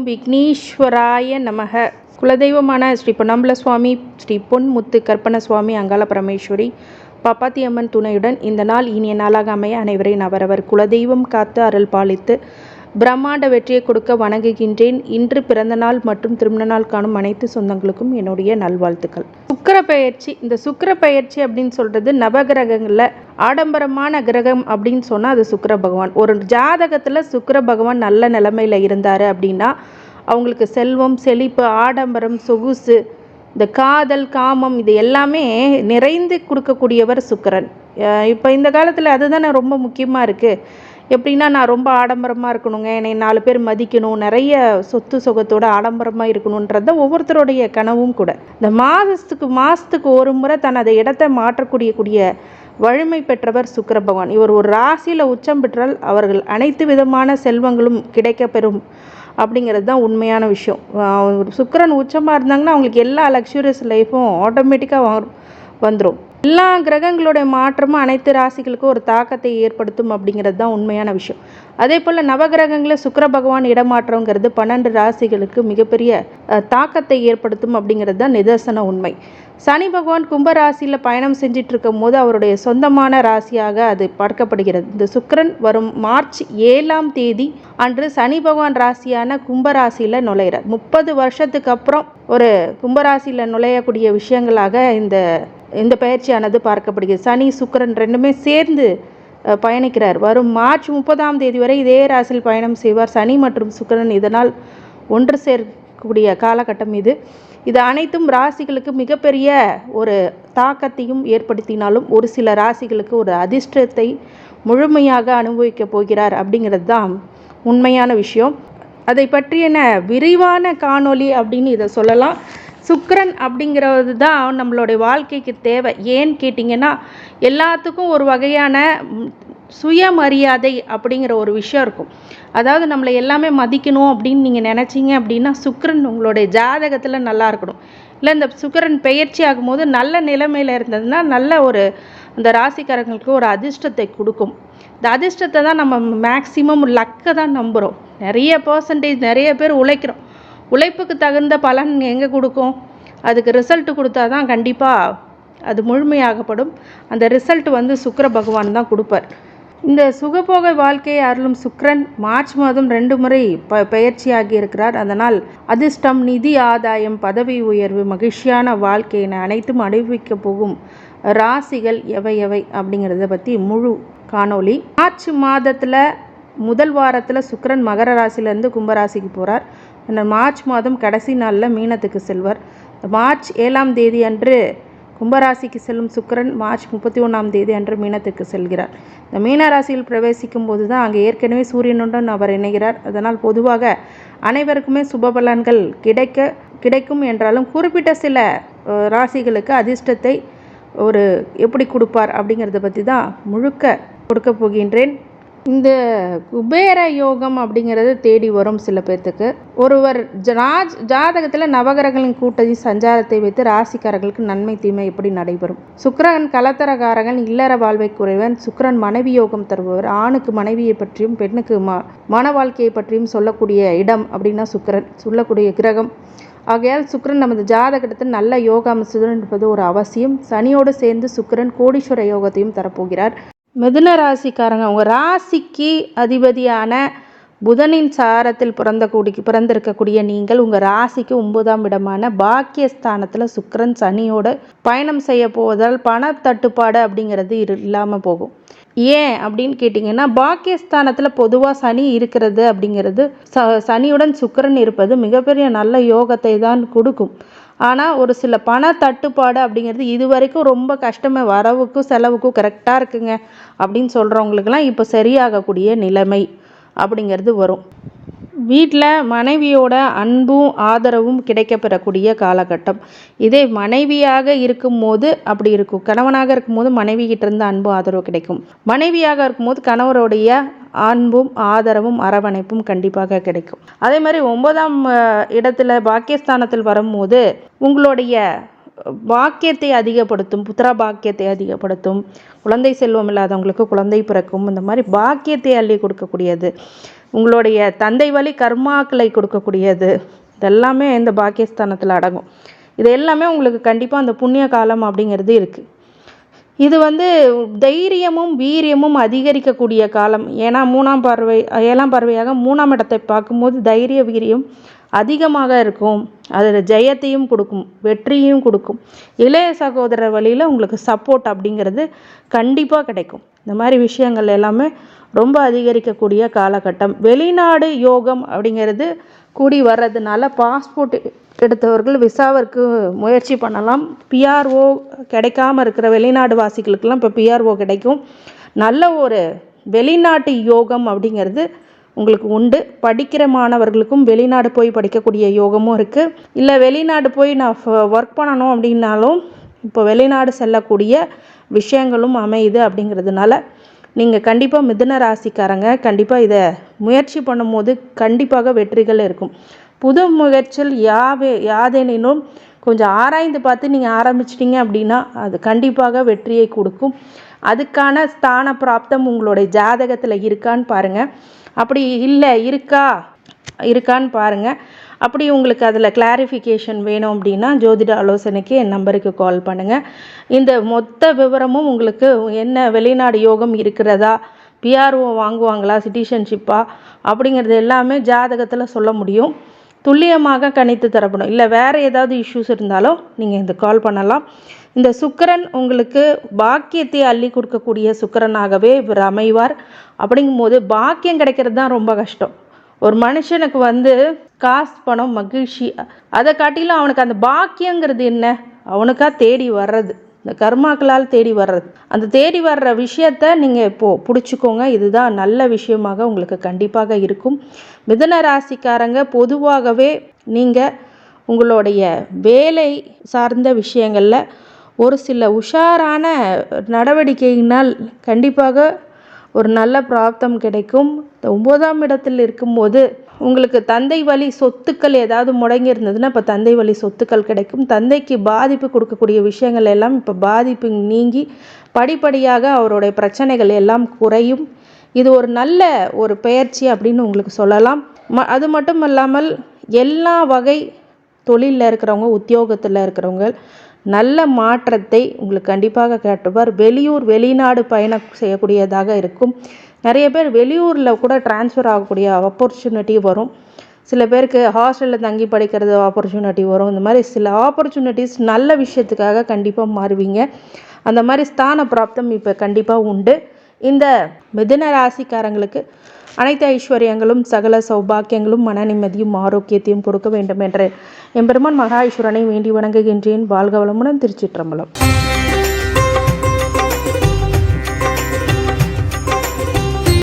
விக்னேஸ்வராய நமக. குலதெய்வமான ஸ்ரீ பொன்னம்பல சுவாமி, ஸ்ரீ பொன்முத்து கற்பன சுவாமி, அங்காள பரமேஸ்வரி, பாப்பாத்தி அம்மன் துணையுடன் இந்த நாள் இனிய நாளாக அமைய அனைவரையும் அவரவர் குலதெய்வம் காத்து அருள் பாலித்து பிரம்மாண்ட வெற்றியை கொடுக்க வணங்குகின்றேன். இன்று பிறந்த நாள் மற்றும் திருமண நாள் காணும் அனைத்து சொந்தங்களுக்கும் என்னுடைய நல்வாழ்த்துக்கள். சுக்கிர பெயர்ச்சி. இந்த சுக்கிர பெயர்ச்சி அப்படின்னு சொல்றது நவகிரகங்களில் ஆடம்பரமான கிரகம் அப்படின்னு சொன்னால் அது சுக்கிர பகவான். ஒரு ஜாதகத்தில் சுக்கிர பகவான் நல்ல நிலைமையில் இருந்தார் அப்படின்னா அவங்களுக்கு செல்வம், செழிப்பு, ஆடம்பரம், சொகுசு, இந்த காதல், காமம் இது எல்லாமே நிறைந்து கொடுக்கக்கூடியவர் சுக்கிரன். இப்போ இந்த காலத்தில் அதுதானே ரொம்ப முக்கியமாக இருக்குது. எப்படின்னா, நான் ரொம்ப ஆடம்பரமாக இருக்கணுங்க, என்னை 4 பேர் மதிக்கணும், நிறைய சொத்து சுகத்தோட ஆடம்பரமாக இருக்கணுன்றது தான் ஒவ்வொருத்தருடைய கனவும் கூட. இந்த மாதத்துக்கு ஒரு முறை தனது இடத்தை மாற்றக்கூடிய வலிமை பெற்றவர் சுக்கிர பகவான். இவர் ஒரு ராசியில் உச்சம் பெற்றால் அவர்கள் அனைத்து விதமான செல்வங்களும் கிடைக்க பெறும் அப்படிங்கிறது தான் உண்மையான விஷயம். சுக்கிரன் உச்சமாக இருந்தாங்கன்னா அவங்களுக்கு எல்லா லக்ஸூரியஸ் லைஃப்பும் ஆட்டோமேட்டிக்காக வந்துடும். எல்லா கிரகங்களுடைய மாற்றமும் அனைத்து ராசிகளுக்கும் ஒரு தாக்கத்தை ஏற்படுத்தும் அப்படிங்கிறது தான் உண்மையான விஷயம். அதே போல் நவகிரகங்களில் சுக்கிர பகவான் இடமாற்றங்கிறது 12 ராசிகளுக்கு மிகப்பெரிய தாக்கத்தை ஏற்படுத்தும் அப்படிங்கிறது தான் நிதர்சன உண்மை. சனி பகவான் கும்ப ராசியில் பயணம் செஞ்சிட்டு இருக்கும் போது அவருடைய சொந்தமான ராசியாக அது பார்க்கப்படுகிறது. இந்த சுக்கிரன் வரும் மார்ச் 7ஆம் தேதி அன்று சனி பகவான் ராசியான கும்பராசியில் நுழைகிறார். 30 வருஷத்துக்கு அப்புறம் ஒரு கும்பராசியில் நுழையக்கூடிய விஷயங்களாக இந்த பயிற்சியானது பார்க்கப்படுகிறது. சனி சுக்கிரன் ரெண்டுமே சேர்ந்து பயணிக்கிறார். வரும் மார்ச் 30ஆம் தேதி வரை இதே ராசியில் பயணம் செய்வார் சனி மற்றும் சுக்கிரன். இதனால் ஒன்று சேர்க்கக்கூடிய காலகட்டம் இது அனைத்தும் ராசிகளுக்கு மிகப்பெரிய ஒரு தாக்கத்தையும் ஏற்படுத்தினாலும் ஒரு சில ராசிகளுக்கு ஒரு அதிர்ஷ்டத்தை முழுமையாக அனுபவிக்கப் போகிறார் அப்படிங்கிறது தான் உண்மையான விஷயம். அதை பற்றின விரிவான காணொளி அப்படின்னு இதை சொல்லலாம். சுக்கிரன் அப்படிங்கிறது தான் நம்மளுடைய வாழ்க்கைக்கு தேவை. ஏன்னு கேட்டிங்கன்னா, எல்லாத்துக்கும் ஒரு வகையான சுயமரியாதை அப்படிங்கிற ஒரு விஷயம் இருக்கும். அதாவது நம்மளை எல்லாமே மதிக்கணும் அப்படின்னு நீங்கள் நினச்சிங்க அப்படின்னா சுக்கிரன் உங்களுடைய ஜாதகத்தில் நல்லா இருக்கணும். இல்லை இந்த சுக்கிரன் பெயர்ச்சி ஆகும்போது நல்ல நிலைமையில் இருந்ததுன்னா நல்ல ஒரு அந்த ராசிக்காரங்களுக்கு ஒரு அதிர்ஷ்டத்தை கொடுக்கும். இந்த அதிர்ஷ்டத்தை தான் நம்ம மேக்சிமம் லக்கை தான் நம்புகிறோம். நிறைய பேர் உழைக்கிறோம். உழைப்புக்கு தகுந்த பலன் எங்கே கொடுக்கும்? அதுக்கு ரிசல்ட்டு கொடுத்தா தான் கண்டிப்பாக அது முழுமையாகப்படும். அந்த ரிசல்ட் சுக்கிர பகவான் தான் கொடுப்பார். இந்த சுகபோக வாழ்க்கையை அருளும் சுக்கிரன் மார்ச் மாதம் 2 முறை பெயர்ச்சியாகி இருக்கிறார். அதனால் அதிர்ஷ்டம், நிதி ஆதாயம், பதவி உயர்வு, மகிழ்ச்சியான வாழ்க்கையினை அனைத்தும் அனுபவிக்க போகும் ராசிகள் எவை அப்படிங்கிறத பற்றி முழு காணொளி. மார்ச் மாதத்தில் முதல் வாரத்தில் சுக்கிரன் மகர ராசியிலேருந்து கும்பராசிக்கு போகிறார். அந்த மார்ச் மாதம் கடைசி நாளில் மீனத்துக்கு செல்வார். மார்ச் 7ஆம் தேதி அன்று கும்பராசிக்கு செல்லும் சுக்கிரன் மார்ச் 31ஆம் தேதி அன்று மீனத்துக்கு செல்கிறார். இந்த மீன ராசியில் பிரவேசிக்கும் போது தான் அங்கே ஏற்கனவே சூரியனுடன் அவர் இணைகிறார். அதனால் பொதுவாக அனைவருக்குமே சுபபலன்கள் கிடைக்கும் என்றாலும் குறிப்பிட்ட சில ராசிகளுக்கு அதிர்ஷ்டத்தை எப்படி கொடுப்பார் அப்படிங்கிறத பற்றி தான் முழுக்க கொடுக்க போகின்றேன். இந்த குபேர யோகம் அப்படிங்கிறது தேடி வரும் சில பேர்த்துக்கு. ஒருவர் ஜாதகத்தில் நவகிரகங்களின் கூட்டத்தின் சஞ்சாரத்தை வைத்து ராசிக்காரர்களுக்கு நன்மை தீமை எப்படி நடைபெறும். சுக்கிரன் கலத்தரகாரகன், இல்லற வாழ்வை குறைவன். சுக்கிரன் மனைவி யோகம் தருபவர். ஆணுக்கு மனைவியை பற்றியும் பெண்ணுக்கு மன வாழ்க்கையை பற்றியும் சொல்லக்கூடிய இடம் அப்படின்னா சுக்கிரன் சொல்லக்கூடிய கிரகம். ஆகையால் சுக்கிரன் நமது ஜாதகத்தில் நல்ல யோக அம்சத்துடன் இருப்பது ஒரு அவசியம். சனியோடு சேர்ந்து சுக்கிரன் கோடீஸ்வர யோகத்தையும் தரப்போகிறார். மிதுன ராசிக்காரங்க, உங்கள் ராசிக்கு அதிபதியான புதனின் சாரத்தில் பிறந்திருக்கக்கூடிய நீங்கள் உங்கள் ராசிக்கு 9ஆம் இடமான பாக்கியஸ்தானத்தில் சுக்கிரன் சனியோட பயணம் செய்ய போவதால் பண தட்டுப்பாடு அப்படிங்கிறது இல்லாமல் போகும். ஏன் அப்படின்னு கேட்டிங்கன்னா, பாக்கியஸ்தானத்தில் பொதுவாக சனி இருக்கிறது அப்படிங்கிறது சனியுடன் சுக்கிரன் இருப்பது மிகப்பெரிய நல்ல யோகத்தை தான் கொடுக்கும். ஆனால் ஒரு சில பண தட்டுப்பாடு அப்படிங்கிறது இது வரைக்கும் ரொம்ப கஷ்டமாக வரவுக்கும் செலவுக்கும் கரெக்டாக இருக்குங்க அப்படின்னு சொல்கிறவங்களுக்கெல்லாம் இப்போ சரியாகக்கூடிய நிலைமை அப்படிங்கிறது வரும். வீட்டில் மனைவியோட அன்பும் ஆதரவும் கிடைக்கப்பெறக்கூடிய காலகட்டம். இதே மனைவியாக இருக்கும்போது அப்படி இருக்கும். கணவனாக இருக்கும்போது மனைவிகிட்ட இருந்து அன்பும் ஆதரவு கிடைக்கும். மனைவியாக இருக்கும்போது கணவருடைய அன்பும் ஆதரவும் அரவணைப்பும் கண்டிப்பாக கிடைக்கும். அதே மாதிரி 9ஆம் இடத்துல பாக்கியஸ்தானத்தில் வரும்போது உங்களுடைய பாக்கியத்தை அதிகப்படுத்தும், புத்திர பாக்கியத்தை அதிகப்படுத்தும். குழந்தை செல்வம் இல்லாதவங்களுக்கு குழந்தை பிறக்கும். இந்த மாதிரி பாக்கியத்தை அள்ளி கொடுக்கக்கூடியது. உங்களுடைய தந்தை வழி கர்மாக்களை கொடுக்கக்கூடியது, இதெல்லாமே இந்த பாக்கியஸ்தானத்தில் அடங்கும். இது எல்லாமே உங்களுக்கு கண்டிப்பாக அந்த புண்ணிய காலம் அப்படிங்கிறது இருக்குது. இது தைரியமும் வீரியமும் அதிகரிக்கக்கூடிய காலம். ஏன்னா 7ஆம் பார்வையாக 3ஆம் இடத்தை பார்க்கும்போது தைரிய வீரியம் அதிகமாக இருக்கும். அதில் ஜெயத்தையும் கொடுக்கும், வெற்றியும் கொடுக்கும். இளைய சகோதரர் வழியில் உங்களுக்கு சப்போர்ட் அப்படிங்கிறது கண்டிப்பாக கிடைக்கும். இந்த மாதிரி விஷயங்கள் எல்லாமே ரொம்ப அதிகரிக்கக்கூடிய காலகட்டம். வெளிநாடு யோகம் அப்படிங்கிறது கூடி வர்றதுனால பாஸ்போர்ட் எடுத்தவர்கள் விசாவிற்கு முயற்சி பண்ணலாம். பிஆர்ஓ கிடைக்காம இருக்கிற வெளிநாடு வாசிகளுக்கெல்லாம் இப்போ பிஆர்ஓ கிடைக்கும். நல்ல ஒரு வெளிநாட்டு யோகம் அப்படிங்கிறது உங்களுக்கு உண்டு. படிக்கிற மாணவர்களுக்கும் வெளிநாடு போய் படிக்கக்கூடிய யோகமும் இருக்குது. இல்லை வெளிநாடு போய் நான் ஒர்க் பண்ணணும் அப்படின்னாலும் இப்போ வெளிநாடு செல்லக்கூடிய விஷயங்களும் அமையுது. அப்படிங்கிறதுனால நீங்கள் கண்டிப்பாக மிதுன ராசிக்காரங்க கண்டிப்பாக இதை முயற்சி பண்ணும்போது கண்டிப்பாக வெற்றிகள் இருக்கும். புது முயற்சியில் யாதெனினும் கொஞ்சம் ஆராய்ந்து பார்த்து நீங்கள் ஆரம்பிச்சிட்டிங்க அப்படின்னா அது கண்டிப்பாக வெற்றியை கொடுக்கும். அதுக்கான ஸ்தான பிராப்தம் உங்களுடைய ஜாதகத்தில் இருக்கான்னு பாருங்கள். அப்படி இல்லை இருக்கான்னு பாருங்கள். அப்படி உங்களுக்கு அதில் கிளாரிஃபிகேஷன் வேணும் அப்படின்னா ஜோதிட ஆலோசனைக்கு என் நம்பருக்கு கால் பண்ணுங்கள். இந்த மொத்த விவரமும் உங்களுக்கு என்ன வெளிநாடு யோகம் இருக்கிறதா, பிஆர்ஓ வாங்குவாங்களா, சிட்டிசன்ஷிப்பா அப்படிங்கிறது எல்லாமே ஜாதகத்தில் சொல்ல முடியும். துல்லியமாக கணித்து தரப்படும். இல்லை வேறு ஏதாவது இஷ்யூஸ் இருந்தாலும் நீங்கள் இந்த கால் பண்ணலாம். இந்த சுக்கிரன் உங்களுக்கு பாக்கியத்தை அள்ளி கொடுக்கக்கூடிய சுக்கிரனாகவே இவர் அமைவார். அப்படிங்கும்போது பாக்கியம் கிடைக்கிறது தான் ரொம்ப கஷ்டம். ஒரு மனுஷனுக்கு காசு, பணம், மகிழ்ச்சி, அதை காட்டிலும் அவனுக்கு அந்த பாக்கியங்கிறது என்ன, அவனுக்கா தேடி வர்றது, இந்த கர்மாக்களால் தேடி வர்றது. அந்த தேடி வர்ற விஷயத்த நீங்கள் இப்போது பிடிச்சிக்கோங்க. இதுதான் நல்ல விஷயமாக உங்களுக்கு கண்டிப்பாக இருக்கும். மிதுன ராசிக்காரங்க பொதுவாகவே நீங்கள் உங்களுடைய வேலை சார்ந்த விஷயங்களில் ஒரு சில உஷாரான நடவடிக்கையினால் கண்டிப்பாக ஒரு நல்ல பிராப்தம் கிடைக்கும். 9ஆம் இடத்தில் இருக்கும்போது உங்களுக்கு தந்தை வழி சொத்துக்கள் ஏதாவது முடங்கி இருந்ததுன்னா இப்போ தந்தை வழி சொத்துக்கள் கிடைக்கும். தந்தைக்கு பாதிப்பு கொடுக்கக்கூடிய விஷயங்கள் எல்லாம் இப்போ பாதிப்பு நீங்கி படிப்படியாக அவருடைய பிரச்சனைகள் எல்லாம் குறையும். இது ஒரு நல்ல ஒரு பயிற்சி அப்படின்னு உங்களுக்கு சொல்லலாம். அது மட்டும் இல்லாமல் எல்லா வகை தொழிலில் இருக்கிறவங்க, உத்தியோகத்தில் இருக்கிறவங்க நல்ல மாற்றத்தை உங்களுக்கு கண்டிப்பாக காட்டுவார். வெளிநாடு பயணம் செய்யக்கூடியதாக இருக்கும். நிறைய பேர் வெளியூரில் கூட டிரான்ஸ்ஃபர் ஆகக்கூடிய ஆப்பர்ச்சுனிட்டி வரும். சில பேருக்கு ஹாஸ்டலில் தங்கி படிக்கிறது ஆப்பர்ச்சுனிட்டி வரும். இந்த மாதிரி சில ஆப்பர்ச்சுனிட்டிஸ் நல்ல விஷயத்துக்காக கண்டிப்பாக மாறுவீங்க. அந்த மாதிரி ஸ்தான பிராப்தம் இப்போ கண்டிப்பாக உண்டு. இந்த மிதுன ராசிக்காரங்களுக்கு அனைத்து ஐஸ்வர்யங்களும் சகல சௌபாக்கியங்களும் மன நிம்மதியும் ஆரோக்கியத்தையும் கொடுக்க வேண்டும் என்று எம்பெருமான் மகா ஈஸ்வரனை வேண்டி வணங்குகின்றேன். வாழ்க வளமுடன். திருச்சிற்றம்பலம்.